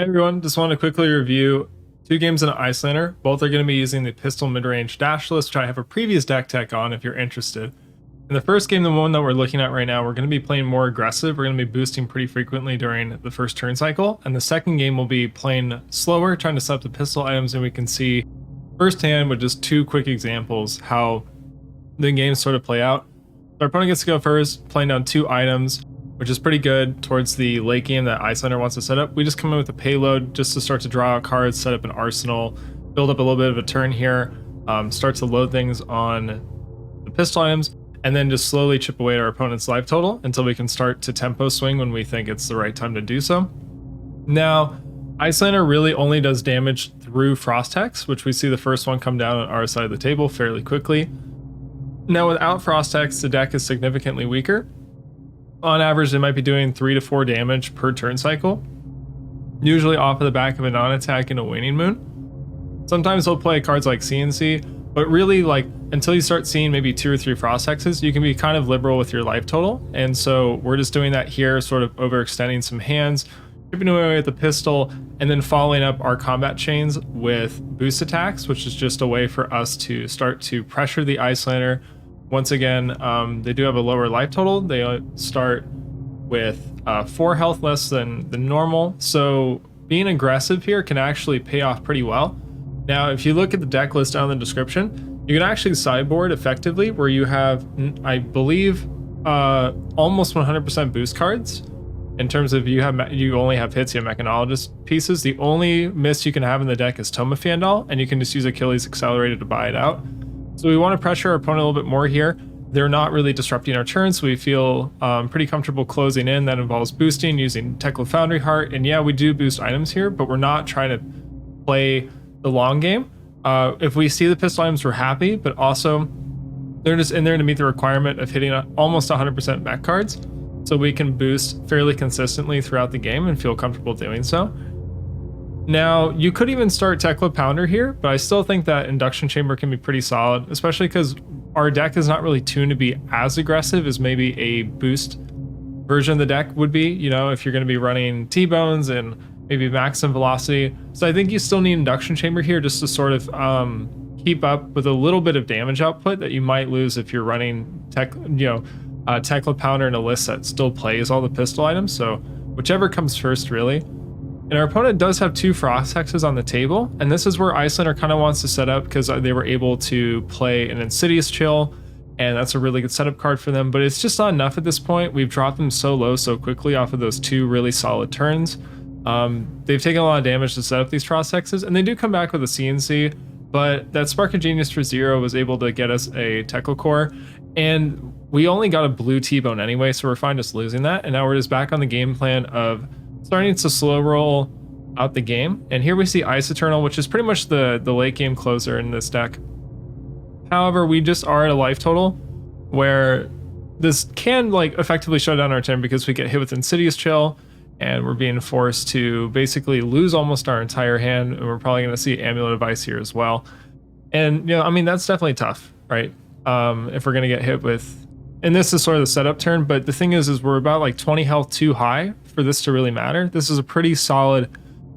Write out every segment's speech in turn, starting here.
Hey everyone, just want to quickly review two games in Iyslander. Both are going to be using the pistol mid-range dash list, which I have a previous deck tech on if you're interested. In the first game, the one that we're looking at right now, we're going to be playing more aggressive. We're going to be boosting pretty frequently during the first turn cycle. And the second game will be playing slower, trying to set up the pistol items, and we can see firsthand with just two quick examples how the games sort of play out. Our opponent gets to go first, playing down two items, which is pretty good towards the late game that Iyslander wants to set up. We just come in with a payload just to start to draw out cards, set up an arsenal, build up a little bit of a turn here, start to load things on the pistol items, and then just slowly chip away at our opponent's life total until we can start to tempo swing when we think it's the right time to do so. Now, Iyslander really only does damage through Frost Hex, which we see the first one come down on our side of the table fairly quickly. Now, without Frost Hex, the deck is significantly weaker. On average, they might be doing 3 to 4 damage per turn cycle, usually off of the back of a non-attack and a Waning Moon. Sometimes they'll play cards like CNC, but really, like, until you start seeing maybe 2 or 3 Frost Hexes, you can be kind of liberal with your life total. And so we're just doing that here, sort of overextending some hands, chipping away with the pistol, and then following up our combat chains with boost attacks, which is just a way for us to start to pressure the Iyslander. Once again, they do have a lower life total. They start with 4 health less than the normal. So being aggressive here can actually pay off pretty well. Now, if you look at the deck list down in the description, you can actually sideboard effectively where you have, I believe, almost 100% boost cards. In terms of you only have hits, you have Mechanologist pieces. The only miss you can have in the deck is Toma Fandal, and you can just use Achilles Accelerated to buy it out. So we want to pressure our opponent a little bit more here. They're not really disrupting our turn, so we feel pretty comfortable closing in. That involves boosting using Teklovossen Heart, and yeah, we do boost items here, but we're not trying to play the long game. If we see the pistol items, we're happy, but also they're just in there to meet the requirement of hitting almost 100% mech cards, so we can boost fairly consistently throughout the game and feel comfortable doing so. Now, you could even start Teklo Pounder here, but I still think that Induction Chamber can be pretty solid, especially because our deck is not really tuned to be as aggressive as maybe a boost version of the deck would be, you know, if you're going to be running T-Bones and maybe maximum velocity. So I think you still need Induction Chamber here just to sort of keep up with a little bit of damage output that you might lose if you're running Teklo Pounder in a list that still plays all the pistol items. So whichever comes first, really. And our opponent does have 2 Frost Hexes on the table, and this is where Iyslander kind of wants to set up because they were able to play an Insidious Chill, and that's a really good setup card for them, but it's just not enough at this point. We've dropped them so low so quickly off of those 2 really solid turns. They've taken a lot of damage to set up these Frost Hexes, and they do come back with a CNC, but that Spark of Genius for 0 was able to get us a Teklo Core, and we only got a blue T-Bone anyway, so we're fine just losing that, and now we're just back on the game plan of starting to slow roll out the game. And here we see Ice Eternal, which is pretty much the late game closer in this deck. However, we just are at a life total where this can like effectively shut down our turn because we get hit with Insidious Chill and we're being forced to basically lose almost our entire hand, and we're probably going to see Amulet of Ice here as well. And you know, I mean, that's definitely tough, right? If we're going to get hit with, and this is sort of the setup turn, but the thing is we're about like 20 health too high for this to really matter. This is a pretty solid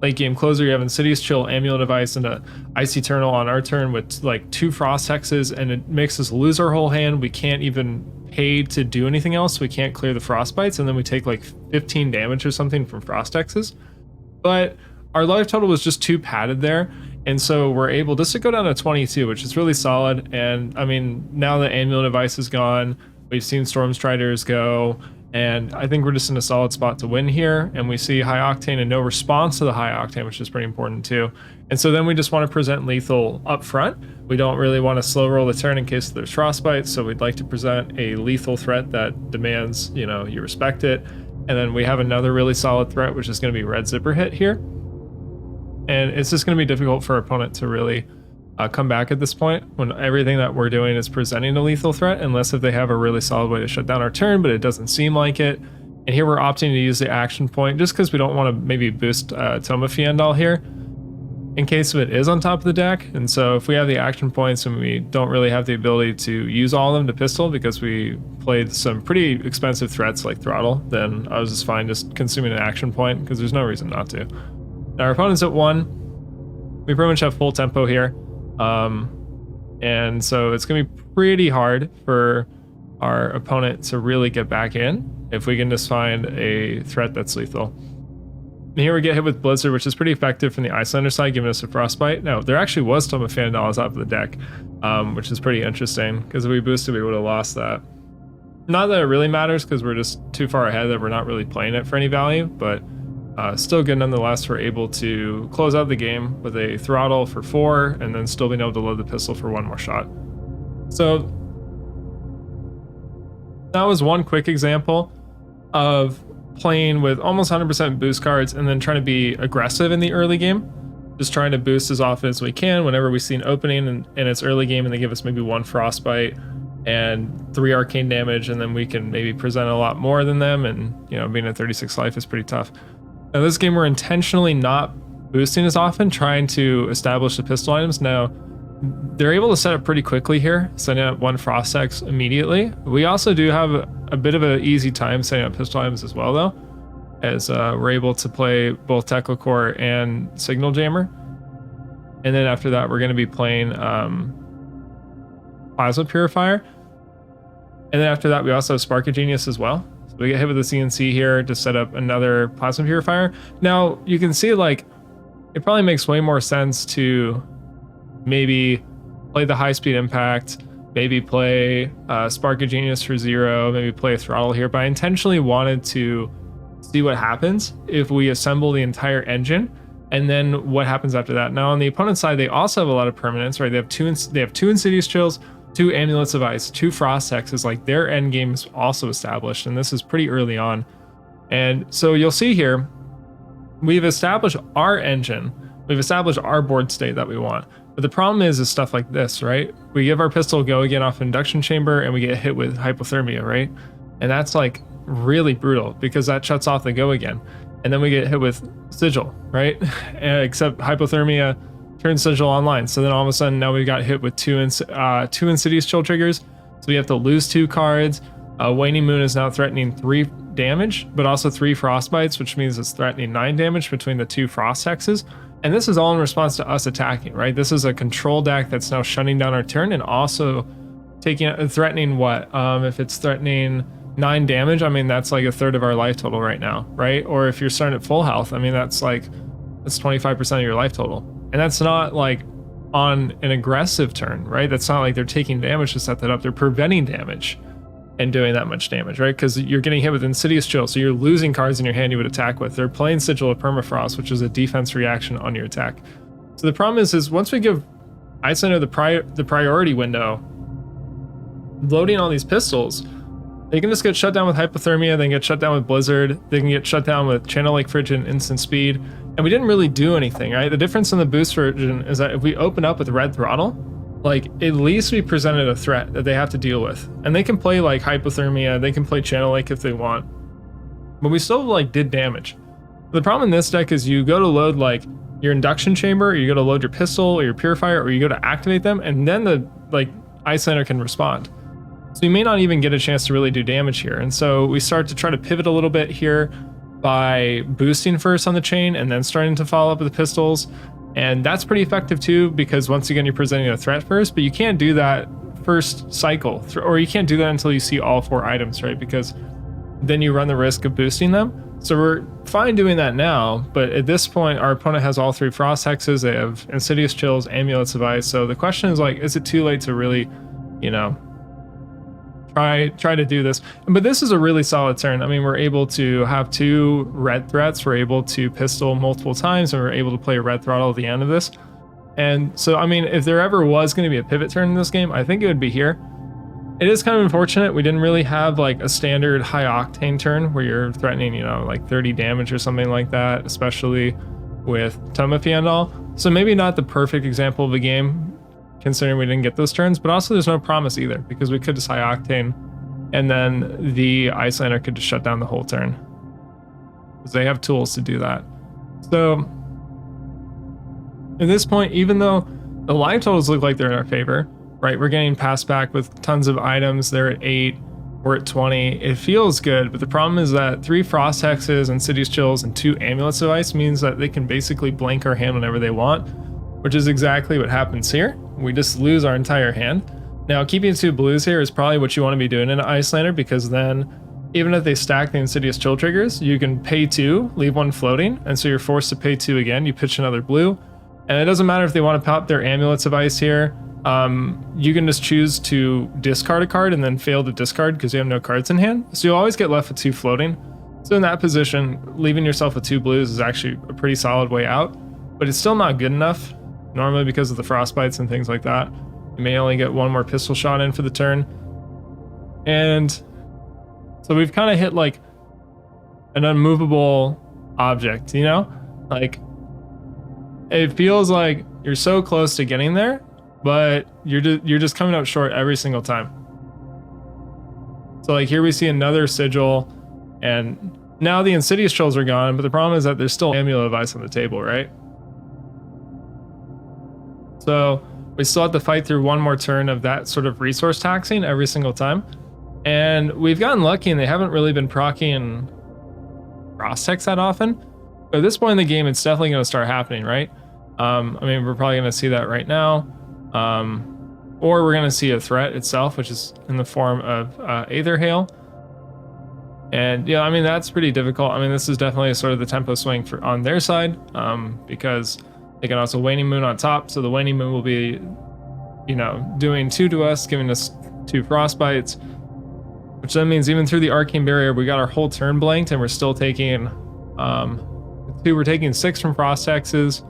late game closer. You have Insidious Chill, Amulet of Ice, and a Ice Eternal on our turn with like 2 Frost Hexes, and it makes us lose our whole hand. We can't even pay to do anything else. We can't clear the Frostbites, and then we take like 15 damage or something from Frost Hexes. But our life total was just too padded there, and so we're able just to go down to 22, which is really solid. And I mean, now that Amulet of Ice is gone, we've seen Stormstriders go, and I think we're just in a solid spot to win here. And we see High Octane and no response to the High Octane, which is pretty important too. And so then we just want to present lethal up front. We don't really want to slow roll the turn in case there's Frostbite, so we'd like to present a lethal threat that demands, you know, you respect it. And then we have another really solid threat, which is going to be Red Zipper Hit here. And it's just going to be difficult for our opponent to really come back at this point when everything that we're doing is presenting a lethal threat, unless if they have a really solid way to shut down our turn, but it doesn't seem like it. And here we're opting to use the action point just because we don't want to maybe boost Toma Fandal here in case of it is on top of the deck. And so if we have the action points and we don't really have the ability to use all of them to pistol because we played some pretty expensive threats like Throttle, then I was just fine just consuming an action point because there's no reason not to. Now our opponent's at 1. We pretty much have full tempo here. And so it's going to be pretty hard for our opponent to really get back in if we can just find a threat that's lethal. And here we get hit with Blizzard, which is pretty effective from the Iyslander side, giving us a Frostbite. Now, there actually was Tome of Phandalis off of the deck, which is pretty interesting, because if we boosted, we would have lost that. Not that it really matters, because we're just too far ahead that we're not really playing it for any value, but still good nonetheless. We're able to close out the game with a throttle for 4, and then still being able to load the pistol for 1 more shot. So that was one quick example of playing with almost 100% boost cards and then trying to be aggressive in the early game. Just trying to boost as often as we can whenever we see an opening in its early game, and they give us maybe 1 Frostbite and 3 arcane damage, and then we can maybe present a lot more than them, and being at 36 life is pretty tough. Now this game we're intentionally not boosting as often, trying to establish the pistol items. Now they're able to set up pretty quickly here, setting up 1 Frost Hex immediately. We also do have a bit of an easy time setting up pistol items as well, though, as we're able to play both Teklovossen and Signal Jammer. And then after that, we're going to be playing Plasma Purifier. And then after that, we also have Spark of Genius as well. So we get hit with the CNC here to set up another Plasma Purifier. Now, you can see, like, it probably makes way more sense to maybe play the high speed impact, maybe play Spark of Genius for 0, maybe play a throttle here, but I intentionally wanted to see what happens if we assemble the entire engine, and then what happens after that. Now on the opponent's side, they also have a lot of permanents, right? They have two Insidious Chills, 2 Amulets of Ice, 2 Frost Hexes. Like, their end game is also established, and this is pretty early on. And so you'll see here, we've established our engine, we've established our board state that we want. But the problem is stuff like this, right? We give our pistol a go again off induction chamber, and we get hit with hypothermia, right? And that's like really brutal, because that shuts off the go again. And then we get hit with sigil, right? Except hypothermia turns sigil online. So then all of a sudden now we got hit with 2 Insidious Chill triggers. So we have to lose 2 cards. Waning Moon is now threatening 3 damage, but also 3 Frostbites, which means it's threatening 9 damage between the 2 Frost Hexes. And this is all in response to us attacking, right? This is a control deck that's now shutting down our turn and also threatening what? If it's threatening 9 damage, I mean, that's like 1/3 of our life total right now, right? Or if you're starting at full health, I mean, that's 25% of your life total. And that's not like on an aggressive turn, right? That's not like they're taking damage to set that up. They're preventing damage and doing that much damage, right? Because you're getting hit with Insidious Chill, so you're losing cards in your hand you would attack with. They're playing Sigil of Permafrost, which is a defense reaction on your attack. So the problem is once we give Iyslander the priority window, loading all these pistols, they can just get shut down with Hypothermia, they can get shut down with Blizzard, they can get shut down with Channel Lake Frigid and Instant Speed, and we didn't really do anything, right? The difference in the boost version is that if we open up with Red Throttle, like, at least we presented a threat that they have to deal with. And they can play like Hypothermia, they can play Channel Lake if they want, but we still like did damage. The problem in this deck is you go to load like your induction chamber, or you go to load your pistol or your purifier, or you go to activate them, and then the Iyslander can respond. So you may not even get a chance to really do damage here. And so we start to try to pivot a little bit here by boosting first on the chain and then starting to follow up with the pistols. And that's pretty effective too, because once again, you're presenting a threat first, but you can't do that first cycle, or you can't do that until you see all 4 items, right? Because then you run the risk of boosting them. So we're fine doing that now, but at this point, our opponent has all 3 Frost Hexes, they have Insidious Chills, Amulets of Ice. So the question is like, is it too late to really, try to do this? But this is a really solid turn. I mean, we're able to have 2 red threats, we're able to pistol multiple times, and we're able to play a Red Throttle at the end of this. And so, I mean, if there ever was going to be a pivot turn in this game, I think it would be here. It is kind of unfortunate we didn't really have like a standard high octane turn where you're threatening, like 30 damage or something like that, especially with Tome of Phandalis. So maybe not the perfect example of a game, considering we didn't get those turns, but also there's no promise either, because we could just high octane and then the Iyslander could just shut down the whole turn, because they have tools to do that. So at this point, even though the life totals look like they're in our favor, right? We're getting passed back with tons of items. They're at 8. We're at 20. It feels good, but the problem is that 3 Frost Hexes, Insidious Chills, and 2 Amulets of Ice means that they can basically blank our hand whenever they want, which is exactly what happens here. We just lose our entire hand. Now, keeping 2 blues here is probably what you want to be doing in Iyslander, because then, even if they stack the Insidious Chill triggers, you can pay 2, leave 1 floating, and so you're forced to pay 2 again. You pitch another blue, and it doesn't matter if they want to pop their Amulets of Ice here. You can just choose to discard a card and then fail to discard because you have no cards in hand. So you'll always get left with 2 floating. So in that position, leaving yourself with 2 blues is actually a pretty solid way out, but it's still not good enough. Normally because of the frostbites and things like that, you may only get 1 more pistol shot in for the turn. And so we've kind of hit like an unmovable object, you know? Like, it feels like you're so close to getting there, but you're just coming out short every single time. So like here we see another sigil, and now the Insidious Chills are gone, but the problem is that there's still Amulet of Ice on the table, right? So we still have to fight through 1 more turn of that sort of resource taxing every single time. And we've gotten lucky and they haven't really been proccing Frost Hex that often. But at this point in the game, it's definitely going to start happening, right? I mean, we're probably going to see that right now. Or we're going to see a threat itself, which is in the form of Aether Hail. And yeah, I mean, that's pretty difficult. I mean, this is definitely sort of the tempo swing for on their side, because they can also Waning Moon on top. So the Waning Moon will be, you know, doing 2 to us, giving us 2 frostbites, which then means even through the Arcane Barrier, we got our whole turn blanked and we're still taking, we're taking 6 from Frost Hexes,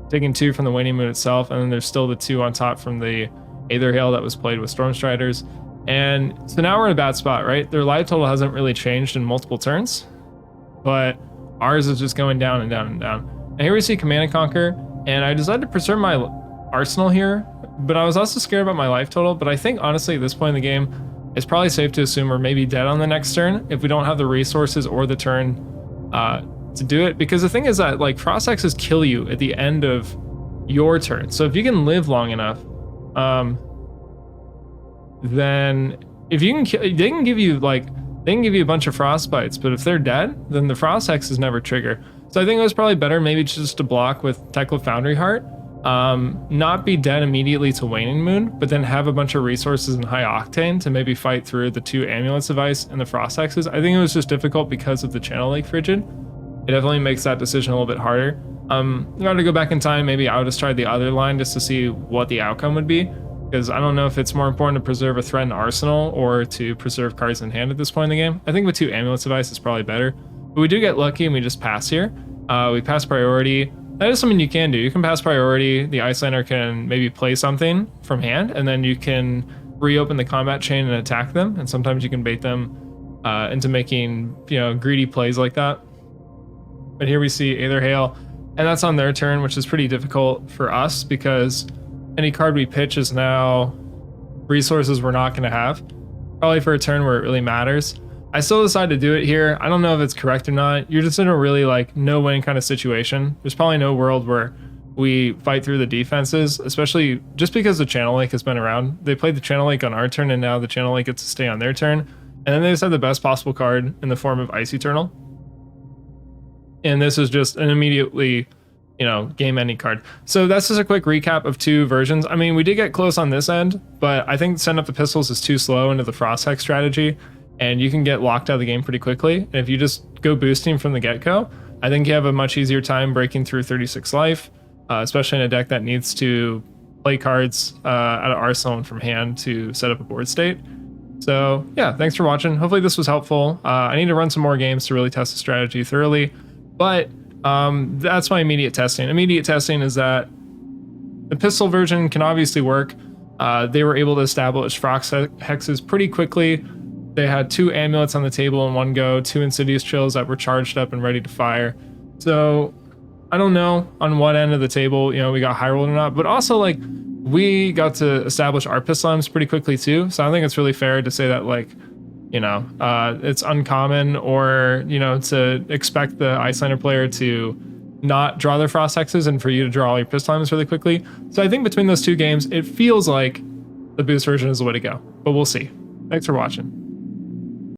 taking 2 from the Waning Moon itself, and then there's still the 2 on top from the Aether Hail that was played with Stormstriders. And so now we're in a bad spot, right? Their life total hasn't really changed in multiple turns, but ours is just going down and down and down. And here we see Command and Conquer, and I decided to preserve my arsenal here, but I was also scared about my life total. But I think honestly at this point in the game, it's probably safe to assume we're maybe dead on the next turn if we don't have the resources or the turn to do it. Because the thing is that like Frost Hexes kill you at the end of your turn. So if you can live long enough, then if you can, they can give you a bunch of frostbites, but if they're dead, then the Frost Hexes never trigger. So I think it was probably better maybe just to block with Tekla Foundry Heart, not be dead immediately to Waning Moon, but then have a bunch of resources in High Octane to maybe fight through the 2 Amulets of Ice and the Frost Hexes. I think it was just difficult because of the Channel Lake Frigid. It definitely makes that decision a little bit harder. If I were to go back in time, maybe I would have tried the other line just to see what the outcome would be, because I don't know if it's more important to preserve a threat in arsenal or to preserve cards in hand at this point in the game. I think with 2 Amulets of Ice is probably better, but we do get lucky and we just pass here. We pass priority. That is something you can do. You can pass priority. The Iyslander can maybe play something from hand, and then you can reopen the combat chain and attack them. And sometimes you can bait them into making, you know, greedy plays like that. But here we see Aether Hail, and that's on their turn, which is pretty difficult for us because any card we pitch is now resources we're not going to have, probably for a turn where it really matters. I still decided to do it here. I don't know if it's correct or not. You're just in a really like no-win kind of situation. There's probably no world where we fight through the defenses, especially just because the Channel Lake has been around. They played the Channel Lake on our turn, and now the Channel Lake gets to stay on their turn. And then they just have the best possible card in the form of Ice Eternal. And this is just an immediately, you know, game-ending card. So that's just a quick recap of 2 versions. I mean, we did get close on this end, but I think Send Up the Pistols is too slow into the Frost Hex strategy, and you can get locked out of the game pretty quickly. And if you just go boosting from the get-go, I think you have a much easier time breaking through 36 life, especially in a deck that needs to play cards out of arsenal and from hand to set up a board state. So yeah, thanks for watching. Hopefully this was helpful. I need to run some more games to really test the strategy thoroughly, but that's my immediate testing. Immediate testing is that the pistol version can obviously work. They were able to establish Frost Hexes pretty quickly. They had 2 amulets on the table in one go, 2 Insidious Chills that were charged up and ready to fire. So I don't know on what end of the table, you know, we got high rolled or not, but also like we got to establish our pistol arms pretty quickly too. So I think it's really fair to say that like, you know, it's uncommon or, you know, to expect the Iyslander player to not draw their Frost Hexes and for you to draw all your pistol arms really quickly. So I think between those 2 games, it feels like the boost version is the way to go, but we'll see. Thanks for watching.